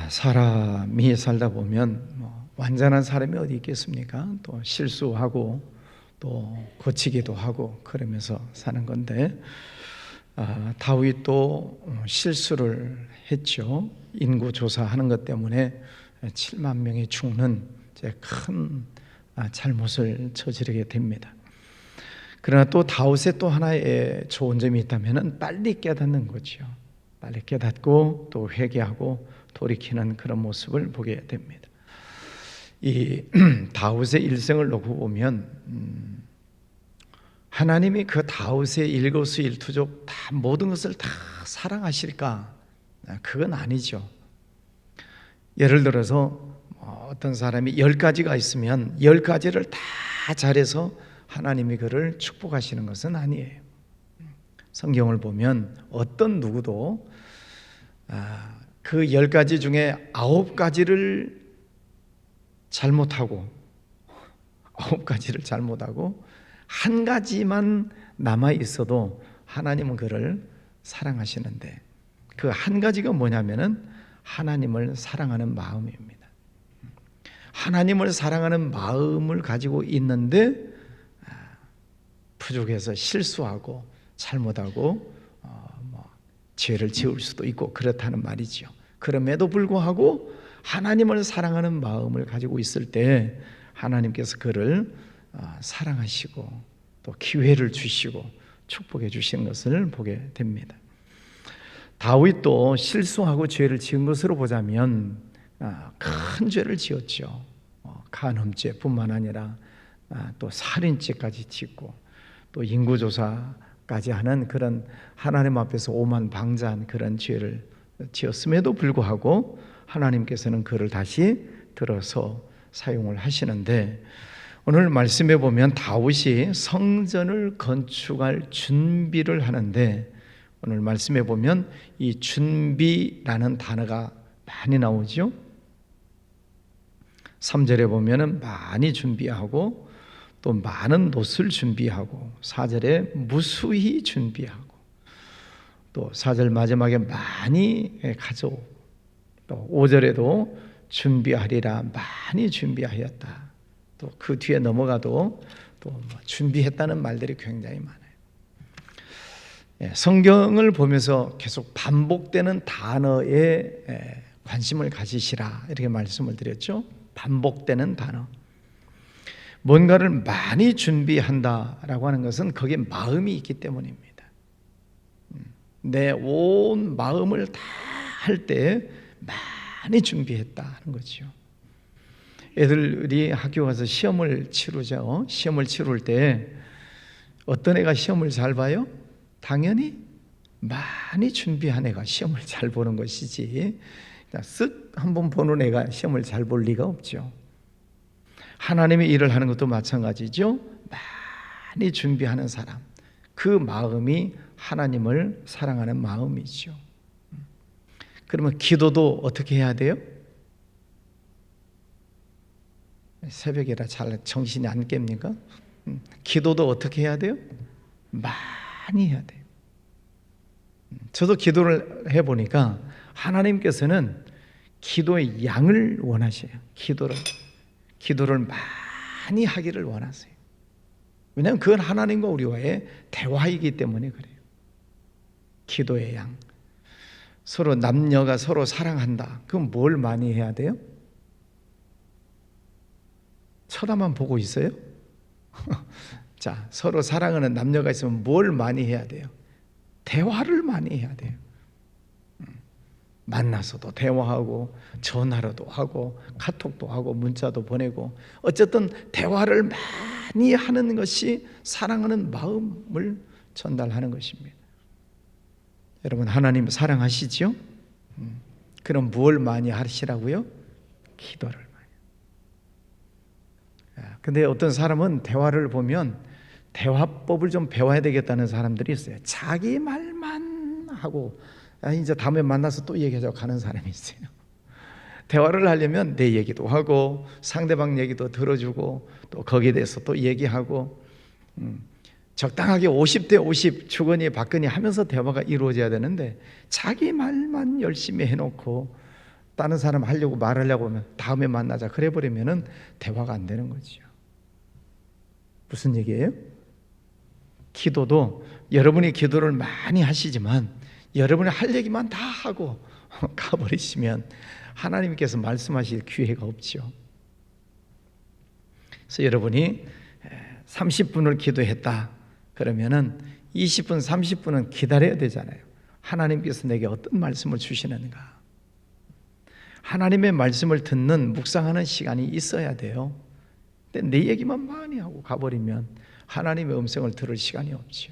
사람이 살다 보면 완전한 사람이 어디 있겠습니까? 또 실수하고 또 고치기도 하고 그러면서 사는 건데, 다윗도 실수를 했죠. 인구 조사하는 것 때문에 7만 명이 죽는 큰 잘못을 저지르게 됩니다. 그러나 또 다윗의 또 하나의 좋은 점이 있다면 빨리 깨닫는 거죠. 빨리 깨닫고 또 회개하고 돌이키는 그런 모습을 보게 됩니다. 이 다윗의 일생을 놓고 보면 하나님이 그 다윗의 일거수일투족 다 모든 것을 다 사랑하실까? 그건 아니죠. 예를 들어서 어떤 사람이 10가지가 있으면 10가지를 다 잘해서 하나님이 그를 축복하시는 것은 아니에요. 성경을 보면 어떤 누구도 그 10가지 중에 9가지를 잘못하고 9가지를 잘못하고 한 가지만 남아 있어도 하나님은 그를 사랑하시는데, 그 한 가지가 뭐냐면은 하나님을 사랑하는 마음입니다. 하나님을 사랑하는 마음을 가지고 있는데 부족해서 실수하고 잘못하고 죄를 지을 수도 있고 그렇다는 말이죠. 그럼에도 불구하고 하나님을 사랑하는 마음을 가지고 있을 때 하나님께서 그를 사랑하시고 또 기회를 주시고 축복해 주시는 것을 보게 됩니다. 다윗도 실수하고 죄를 지은 것으로 보자면 큰 죄를 지었죠. 간음죄뿐만 아니라 또 살인죄까지 짓고 또 인구조사까지 하는 그런 하나님 앞에서 오만방자한 그런 죄를 지었음에도 불구하고 하나님께서는 그를 다시 들어서 사용을 하시는데, 오늘 말씀에 보면 다윗이 성전을 건축할 준비를 하는데, 오늘 말씀에 보면 이 준비라는 단어가 많이 나오죠. 3절에 보면은 많이 준비하고 또 많은 놋을 준비하고, 4절에 무수히 준비하고, 또 4절 마지막에 많이 가져오고, 또 5절에도 준비하리라 많이 준비하였다. 또 그 뒤에 넘어가도 또 준비했다는 말들이 굉장히 많아요. 성경을 보면서 계속 반복되는 단어에 관심을 가지시라 이렇게 말씀을 드렸죠. 반복되는 단어. 뭔가를 많이 준비한다라고 하는 것은 거기에 마음이 있기 때문입니다. 내 온 마음을 다 할 때 많이 준비했다 하는 거죠. 애들이 학교 가서 시험을 치르죠. 시험을 치를 때 어떤 애가 시험을 잘 봐요? 당연히 많이 준비한 애가 시험을 잘 보는 것이지, 쓱 한번 보는 애가 시험을 잘 볼 리가 없죠. 하나님의 일을 하는 것도 마찬가지죠. 많이 준비하는 사람, 그 마음이 하나님을 사랑하는 마음이죠. 그러면 기도도 어떻게 해야 돼요? 새벽이라 잘 정신이 안 깹니까? 기도도 어떻게 해야 돼요? 많이 해야 돼요. 저도 기도를 해보니까 하나님께서는 기도의 양을 원하셔요. 기도를 많이 하기를 원하세요. 왜냐하면 그건 하나님과 우리와의 대화이기 때문에 그래요. 기도의 양. 서로 남녀가 서로 사랑한다. 그럼 뭘 많이 해야 돼요? 쳐다만 보고 있어요? 자, 서로 사랑하는 남녀가 있으면 뭘 많이 해야 돼요? 대화를 많이 해야 돼요. 만나서도 대화하고 전화로도 하고 카톡도 하고 문자도 보내고, 어쨌든 대화를 많이 하는 것이 사랑하는 마음을 전달하는 것입니다. 여러분, 하나님 사랑하시죠? 그럼 뭘 많이 하시라고요? 기도를 많이. 근데 어떤 사람은 대화를 보면 대화법을 좀 배워야 되겠다는 사람들이 있어요. 자기 말만 하고 이제 다음에 만나서 또 얘기하자고 가는 사람이 있어요. 대화를 하려면 내 얘기도 하고 상대방 얘기도 들어주고 또 거기에 대해서 또 얘기하고, 적당하게 50대 50 주거니 받거니 하면서 대화가 이루어져야 되는데 자기 말만 열심히 해놓고 다른 사람 하려고 말하려고 하면 다음에 만나자 그래 버리면은 대화가 안 되는 거죠. 무슨 얘기예요? 기도도 여러분이 기도를 많이 하시지만 여러분이 할 얘기만 다 하고 가버리시면 하나님께서 말씀하실 기회가 없죠. 그래서 여러분이 30분을 기도했다 그러면은 20분, 30분은 기다려야 되잖아요. 하나님께서 내게 어떤 말씀을 주시는가. 하나님의 말씀을 듣는 묵상하는 시간이 있어야 돼요. 근데 내 얘기만 많이 하고 가버리면 하나님의 음성을 들을 시간이 없죠.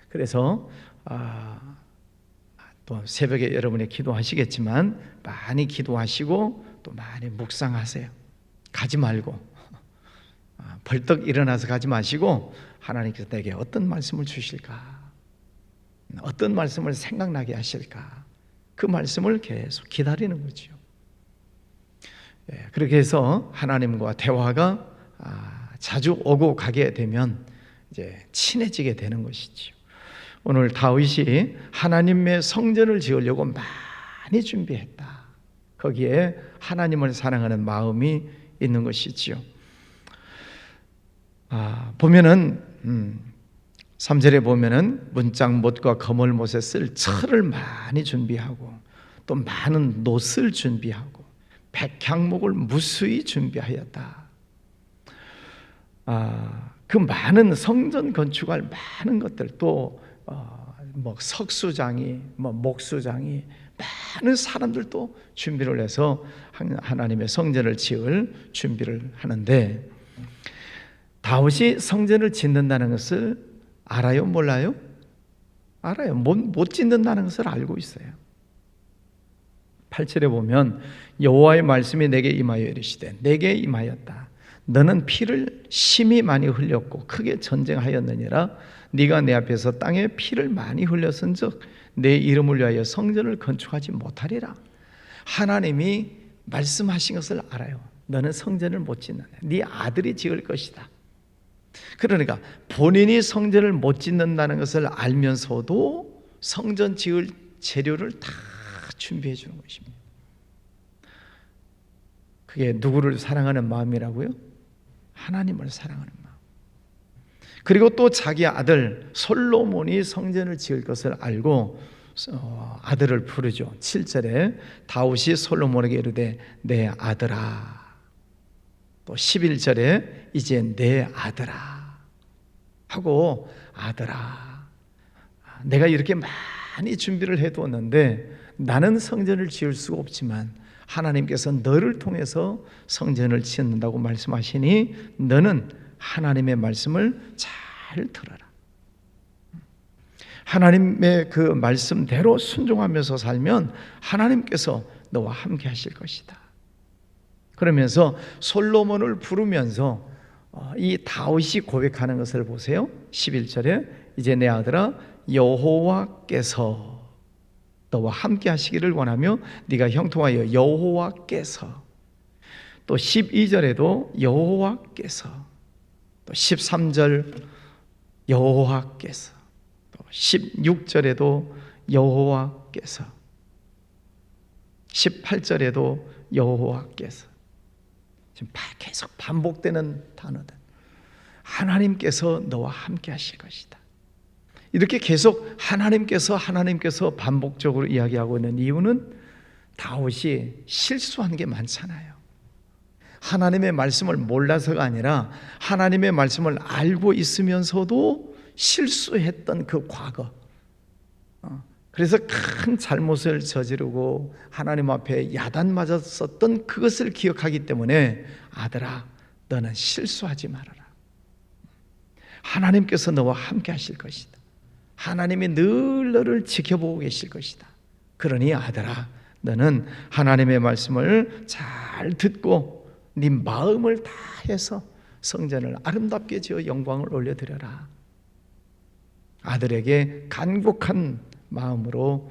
그래서 또 새벽에 여러분이 기도하시겠지만 많이 기도하시고 또 많이 묵상하세요. 가지 말고 벌떡 일어나서 가지 마시고 하나님께서 내게 어떤 말씀을 주실까, 어떤 말씀을 생각나게 하실까, 그 말씀을 계속 기다리는 거죠. 그렇게 해서 하나님과 대화가 자주 오고 가게 되면 이제 친해지게 되는 것이죠. 오늘 다윗이 하나님의 성전을 지으려고 많이 준비했다. 거기에 하나님을 사랑하는 마음이 있는 것이지요. 보면은 3절에 보면은 문짝못과 거물못에 쓸 철을 많이 준비하고 또 많은 놋을 준비하고 백향목을 무수히 준비하였다. 그 많은 성전 건축할 많은 것들 또 뭐 석수장이 뭐 목수장이 많은 사람들도 준비를 해서 하나님의 성전을 지을 준비를 하는데 다윗이 성전을 짓는다는 것을 알아요? 몰라요? 알아요. 못 짓는다는 것을 알고 있어요. 8절에 보면 여호와의 말씀이 내게 임하여 이르시되 내게 임하였다. 너는 피를 심히 많이 흘렸고 크게 전쟁하였느니라. 네가 내 앞에서 땅에 피를 많이 흘렸은즉 내 이름을 위하여 성전을 건축하지 못하리라. 하나님이 말씀하신 것을 알아요. 너는 성전을 못 짓는다. 네 아들이 지을 것이다. 그러니까 본인이 성전을 못 짓는다는 것을 알면서도 성전 지을 재료를 다 준비해 주는 것입니다. 그게 누구를 사랑하는 마음이라고요? 하나님을 사랑하는 마음. 그리고 또 자기 아들 솔로몬이 성전을 지을 것을 알고 아들을 부르죠. 7절에 다윗이 솔로몬에게 이르되 내 아들아. 또 11절에 이제 내 아들아 하고 아들아 내가 이렇게 많이 준비를 해두었는데 나는 성전을 지을 수가 없지만 하나님께서 너를 통해서 성전을 짓는다고 말씀하시니 너는 하나님의 말씀을 잘 들어라. 하나님의 그 말씀대로 순종하면서 살면 하나님께서 너와 함께 하실 것이다. 그러면서 솔로몬을 부르면서 이 다윗이 고백하는 것을 보세요. 11절에 이제 내 아들아 여호와께서 너와 함께 하시기를 원하며 네가 형통하여 여호와께서 또 12절에도 여호와께서 또 13절 여호와께서 또 16절에도 여호와께서 18절에도 여호와께서 지금 계속 반복되는 단어들. 하나님께서 너와 함께 하실 것이다. 이렇게 계속 하나님께서 반복적으로 이야기하고 있는 이유는 다윗이 실수한 게 많잖아요. 하나님의 말씀을 몰라서가 아니라 하나님의 말씀을 알고 있으면서도 실수했던 그 과거. 그래서 큰 잘못을 저지르고 하나님 앞에 야단 맞았었던 그것을 기억하기 때문에 아들아 너는 실수하지 말아라. 하나님께서 너와 함께 하실 것이다. 하나님이 늘 너를 지켜보고 계실 것이다. 그러니 아들아 너는 하나님의 말씀을 잘 듣고 네 마음을 다해서 성전을 아름답게 지어 영광을 올려드려라. 아들에게 간곡한 마음으로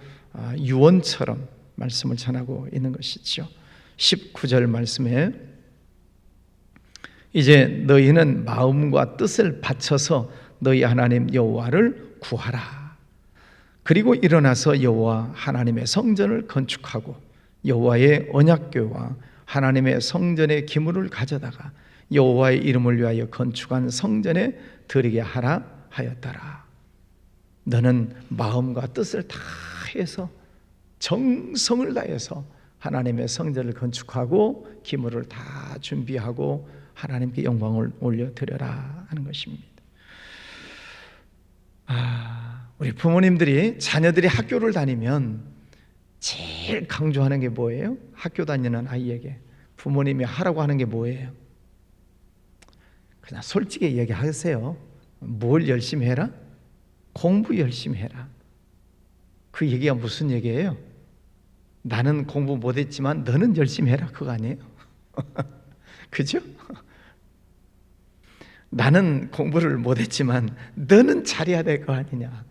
유언처럼 말씀을 전하고 있는 것이죠. 19절 말씀에 이제 너희는 마음과 뜻을 바쳐서 너희 하나님 여호와를 구하라. 그리고 일어나서 여호와 하나님의 성전을 건축하고 여호와의 언약궤와 하나님의 성전의 기물을 가져다가 여호와의 이름을 위하여 건축한 성전에 드리게 하라 하였더라. 너는 마음과 뜻을 다 해서 정성을 다해서 하나님의 성전을 건축하고 기물을 다 준비하고 하나님께 영광을 올려드려라 하는 것입니다. 우리 부모님들이 자녀들이 학교를 다니면 제일 강조하는 게 뭐예요? 학교 다니는 아이에게 부모님이 하라고 하는 게 뭐예요? 그냥 솔직히 얘기하세요. 뭘 열심히 해라? 공부 열심히 해라. 그 얘기가 무슨 얘기예요? 나는 공부 못했지만 너는 열심히 해라, 그거 아니에요? 그죠? 나는 공부를 못했지만 너는 잘해야 될 거 아니냐.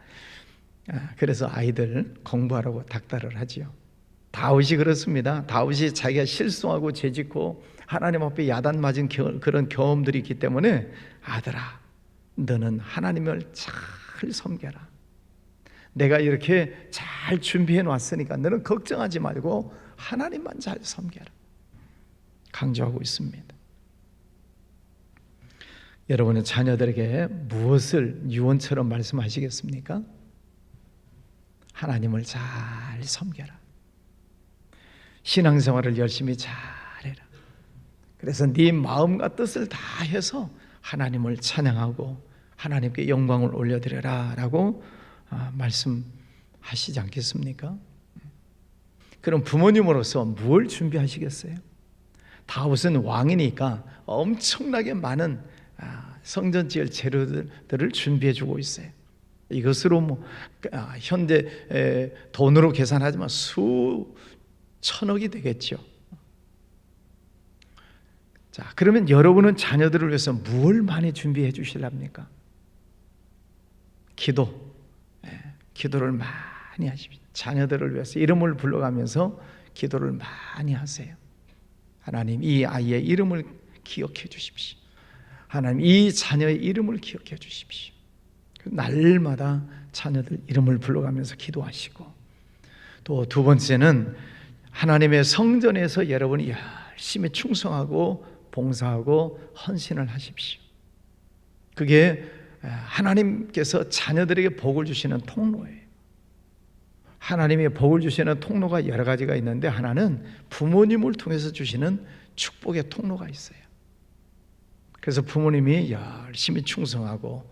그래서 아이들 공부하라고 닥달을 하지요. 다윗이 그렇습니다. 다윗이 자기가 실수하고 죄짓고 하나님 앞에 야단 맞은 그런 경험들이 있기 때문에 아들아, 너는 하나님을 잘 섬겨라. 내가 이렇게 잘 준비해 놨으니까 너는 걱정하지 말고 하나님만 잘 섬겨라. 강조하고 있습니다. 여러분의 자녀들에게 무엇을 유언처럼 말씀하시겠습니까? 하나님을 잘 섬겨라. 신앙생활을 열심히 잘해라. 그래서 네 마음과 뜻을 다 해서 하나님을 찬양하고 하나님께 영광을 올려드려라 라고 말씀하시지 않겠습니까? 그럼 부모님으로서 뭘 준비하시겠어요? 다윗은 왕이니까 엄청나게 많은 성전 지을 재료들을 준비해 주고 있어요. 이것으로 현재 돈으로 계산하지만 수천억이 되겠죠. 자, 그러면 여러분은 자녀들을 위해서 무엇을 많이 준비해 주실랍니까? 기도를 많이 하십시오. 자녀들을 위해서 이름을 불러가면서 기도를 많이 하세요. 하나님, 이 아이의 이름을 기억해 주십시오. 하나님, 이 자녀의 이름을 기억해 주십시오. 날마다 자녀들 이름을 불러가면서 기도하시고, 또 두 번째는 하나님의 성전에서 여러분이 열심히 충성하고 봉사하고 헌신을 하십시오. 그게 하나님께서 자녀들에게 복을 주시는 통로예요. 하나님의 복을 주시는 통로가 여러 가지가 있는데 하나는 부모님을 통해서 주시는 축복의 통로가 있어요. 그래서 부모님이 열심히 충성하고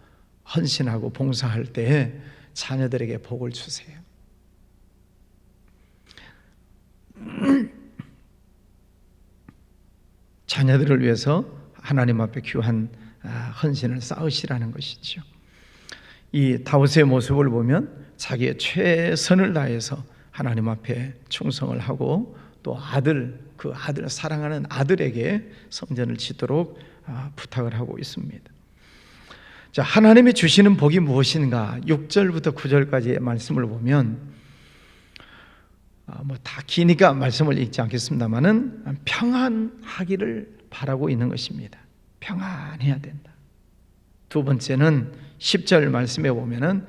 헌신하고 봉사할 때 자녀들에게 복을 주세요. 자녀들을 위해서 하나님 앞에 귀한 헌신을 쌓으시라는 것이죠. 이 다윗의 모습을 보면 자기의 최선을 다해서 하나님 앞에 충성을 하고 또 그 아들 사랑하는 아들에게 성전을 짓도록 부탁을 하고 있습니다. 자, 하나님이 주시는 복이 무엇인가? 6절부터 9절까지의 말씀을 보면 다 기니까 말씀을 읽지 않겠습니다만은 평안하기를 바라고 있는 것입니다. 평안해야 된다. 두 번째는 10절 말씀에 보면은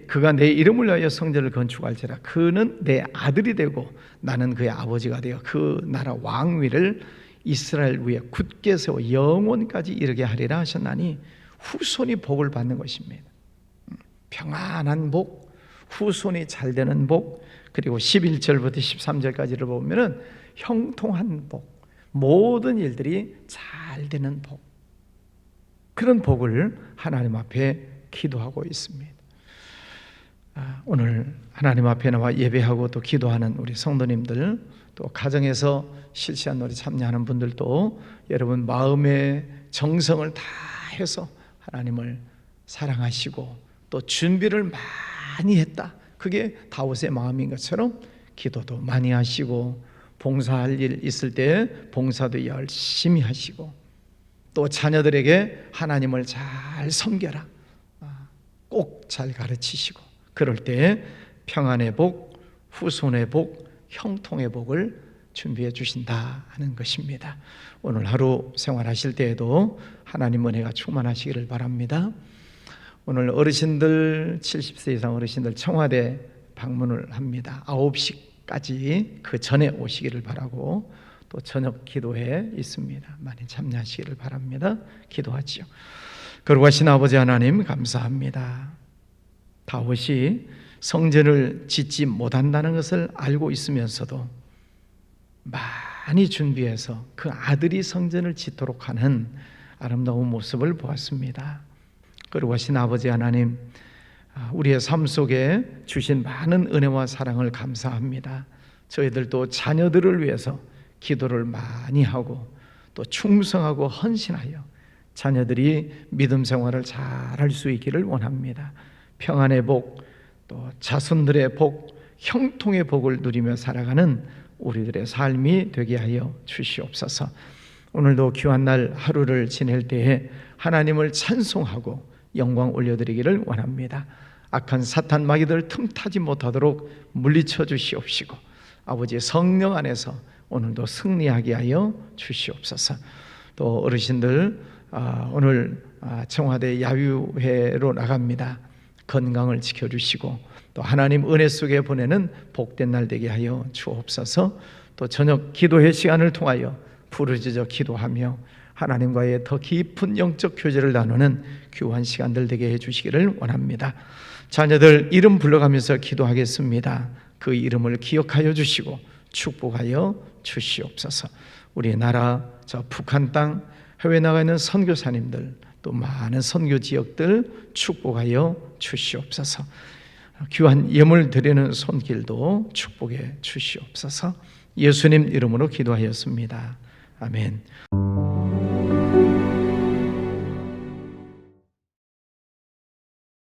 그가 내 이름을 위하여 성전을 건축할지라 그는 내 아들이 되고 나는 그의 아버지가 되어 그 나라 왕위를 이스라엘 위에 굳게 세워 영원까지 이르게 하리라 하셨나니 후손이 복을 받는 것입니다. 평안한 복, 후손이 잘 되는 복, 그리고 11절부터 13절까지를 보면은 형통한 복, 모든 일들이 잘 되는 복, 그런 복을 하나님 앞에 기도하고 있습니다. 오늘 하나님 앞에 나와 예배하고 또 기도하는 우리 성도님들, 또 가정에서 실시한 노래 참여하는 분들도 여러분 마음의 정성을 다해서 하나님을 사랑하시고 또 준비를 많이 했다, 그게 다윗의 마음인 것처럼 기도도 많이 하시고 봉사할 일 있을 때 봉사도 열심히 하시고 또 자녀들에게 하나님을 잘 섬겨라, 꼭 잘 가르치시고, 그럴 때 평안의 복, 후손의 복, 형통의 복을 준비해 주신다 하는 것입니다. 오늘 하루 생활하실 때에도 하나님 은혜가 충만하시기를 바랍니다. 오늘 어르신들, 70세 이상 어르신들 청와대 방문을 합니다. 9시 4까지 그 전에 오시기를 바라고 또 저녁 기도회 있습니다. 많이 참여하시기를 바랍니다. 기도하지요. 거룩하신 아버지 하나님 감사합니다. 다윗이 성전을 짓지 못한다는 것을 알고 있으면서도 많이 준비해서 그 아들이 성전을 짓도록 하는 아름다운 모습을 보았습니다. 거룩하신 아버지 하나님, 우리의 삶 속에 주신 많은 은혜와 사랑을 감사합니다. 저희들도 자녀들을 위해서 기도를 많이 하고 또 충성하고 헌신하여 자녀들이 믿음 생활을 잘 할 수 있기를 원합니다. 평안의 복, 또 자손들의 복, 형통의 복을 누리며 살아가는 우리들의 삶이 되게 하여 주시옵소서. 오늘도 귀한 날 하루를 지낼 때에 하나님을 찬송하고 영광 올려드리기를 원합니다. 악한 사탄 마귀들 틈타지 못하도록 물리쳐 주시옵시고 아버지의 성령 안에서 오늘도 승리하게 하여 주시옵소서. 또 어르신들 오늘 청와대 야유회로 나갑니다. 건강을 지켜주시고 또 하나님 은혜 속에 보내는 복된 날 되게 하여 주옵소서. 또 저녁 기도회 시간을 통하여 부르짖어 기도하며 하나님과의 더 깊은 영적 교제를 나누는 귀한 시간들 되게 해주시기를 원합니다. 자녀들 이름 불러가면서 기도하겠습니다. 그 이름을 기억하여 주시고 축복하여 주시옵소서. 우리 나라 저 북한 땅 해외 나가 있는 선교사님들 또 많은 선교 지역들 축복하여 주시옵소서. 귀한 예물 드리는 손길도 축복해 주시옵소서. 예수님 이름으로 기도하였습니다. 아멘.